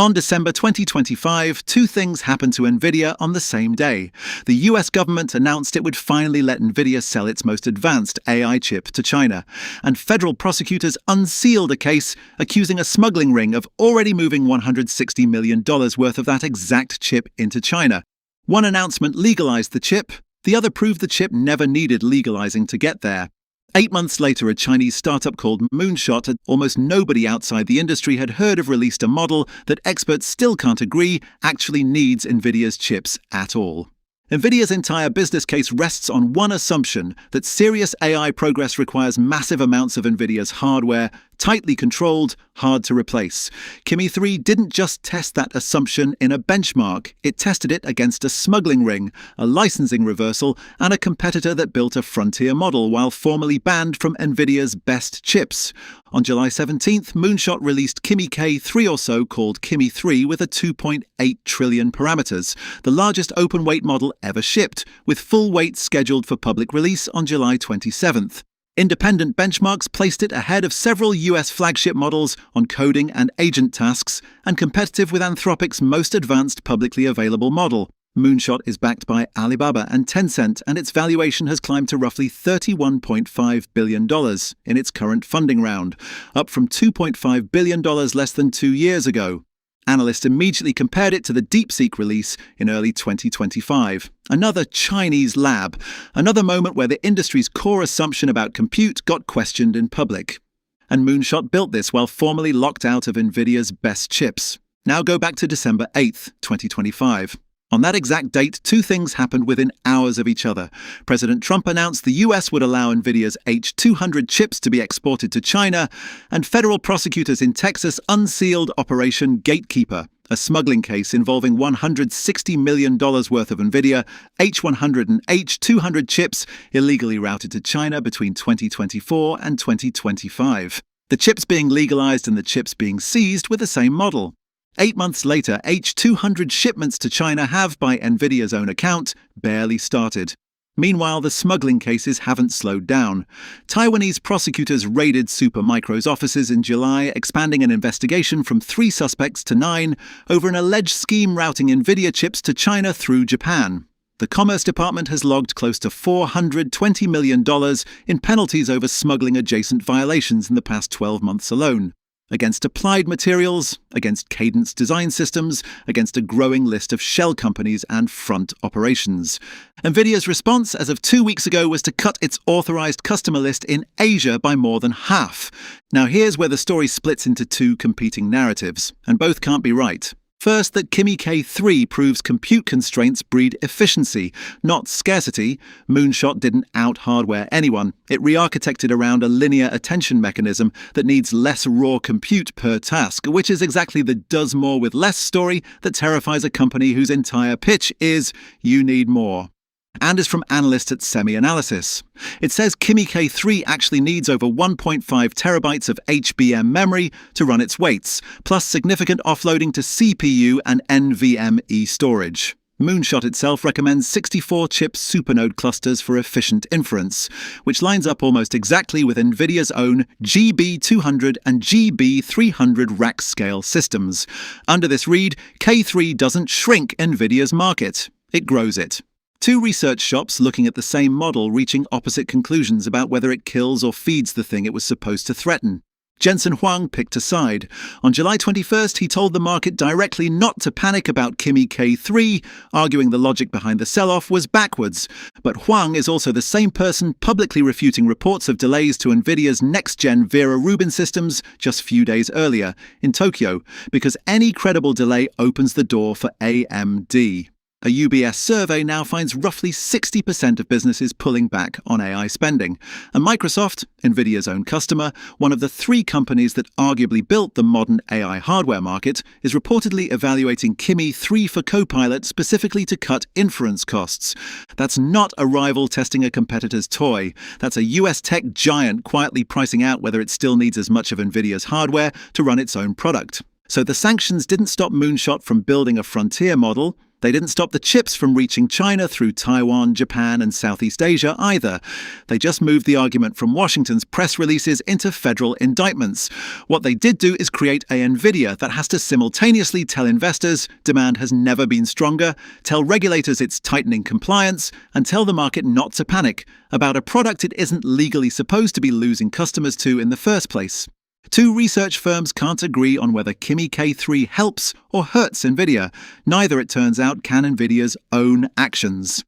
On December 2025, two things happened to Nvidia on the same day. The US government announced it would finally let Nvidia sell its most advanced AI chip to China, and federal prosecutors unsealed a case accusing a smuggling ring of already moving $160 million worth of that exact chip into China. One announcement legalized the chip, the other proved the chip never needed legalizing to get there. 8 months later, a Chinese startup called Moonshot, almost nobody outside the industry had heard of, released a model that experts still can't agree actually needs Nvidia's chips at all. Nvidia's entire business case rests on one assumption, that serious AI progress requires massive amounts of Nvidia's hardware, tightly controlled, hard to replace. Kimi K3 didn't just test that assumption in a benchmark, it tested it against a smuggling ring, a licensing reversal, and a competitor that built a frontier model while formally banned from Nvidia's best chips. On July 17th, Moonshot released Kimi K3, or so called Kimi K3, with a 2.8 trillion parameters, the largest open-weight model ever shipped, with full weight scheduled for public release on July 27th. Independent benchmarks placed it ahead of several US flagship models on coding and agent tasks, and competitive with Anthropic's most advanced publicly available model. Moonshot is backed by Alibaba and Tencent, and its valuation has climbed to roughly $31.5 billion in its current funding round, up from $2.5 billion less than 2 years ago. Analysts immediately compared it to the Deepseek release in early 2025. Another Chinese lab, another moment where the industry's core assumption about compute got questioned in public. And Moonshot built this while formally locked out of Nvidia's best chips. Now go back to December 8th, 2025. On that exact date, two things happened within hours of each other. President Trump announced the US would allow Nvidia's H200 chips to be exported to China, and federal prosecutors in Texas unsealed Operation Gatekeeper, a smuggling case involving $160 million worth of Nvidia H100 and H200 chips illegally routed to China between 2024 and 2025. The chips being legalized and the chips being seized were the same model. 8 months later, H200 shipments to China have, by Nvidia's own account, barely started. Meanwhile, the smuggling cases haven't slowed down. Taiwanese prosecutors raided Supermicro's offices in July, expanding an investigation from 3 suspects to 9 over an alleged scheme routing Nvidia chips to China through Japan. The Commerce Department has logged close to $420 million in penalties over smuggling adjacent violations in the past 12 months alone. Against Applied Materials, against Cadence Design Systems, against a growing list of shell companies and front operations. Nvidia's response as of 2 weeks ago was to cut its authorized customer list in Asia by more than half. Now here's where the story splits into 2 competing narratives, and both can't be right. First, that Kimi K3 proves compute constraints breed efficiency, not scarcity. Moonshot didn't out-hardware anyone. It re-architected around a linear attention mechanism that needs less raw compute per task, which is exactly the does more with less story that terrifies a company whose entire pitch is, you need more. And is from analysts at Semi-Analysis. It says Kimi K3 actually needs over 1.5 terabytes of HBM memory to run its weights, plus significant offloading to CPU and NVMe storage. Moonshot itself recommends 64-chip supernode clusters for efficient inference, which lines up almost exactly with Nvidia's own GB200 and GB300 rack-scale systems. Under this read, K3 doesn't shrink Nvidia's market, it grows it. 2 research shops looking at the same model reaching opposite conclusions about whether it kills or feeds the thing it was supposed to threaten. Jensen Huang picked a side. On July 21st, he told the market directly not to panic about Kimi K3, arguing the logic behind the sell-off was backwards. But Huang is also the same person publicly refuting reports of delays to Nvidia's next-gen Vera Rubin systems just a few days earlier in Tokyo, because any credible delay opens the door for AMD. A UBS survey now finds roughly 60% of businesses pulling back on AI spending. And Microsoft, Nvidia's own customer, one of the 3 companies that arguably built the modern AI hardware market, is reportedly evaluating Kimi K3 for Copilot specifically to cut inference costs. That's not a rival testing a competitor's toy. That's a US tech giant quietly pricing out whether it still needs as much of Nvidia's hardware to run its own product. So the sanctions didn't stop Moonshot from building a frontier model. They didn't stop the chips from reaching China through Taiwan, Japan, and Southeast Asia either. They just moved the argument from Washington's press releases into federal indictments. What they did do is create a Nvidia that has to simultaneously tell investors demand has never been stronger, tell regulators it's tightening compliance, and tell the market not to panic about a product it isn't legally supposed to be losing customers to in the first place. Two research firms can't agree on whether Kimi K3 helps or hurts Nvidia. Neither, it turns out, can Nvidia's own actions.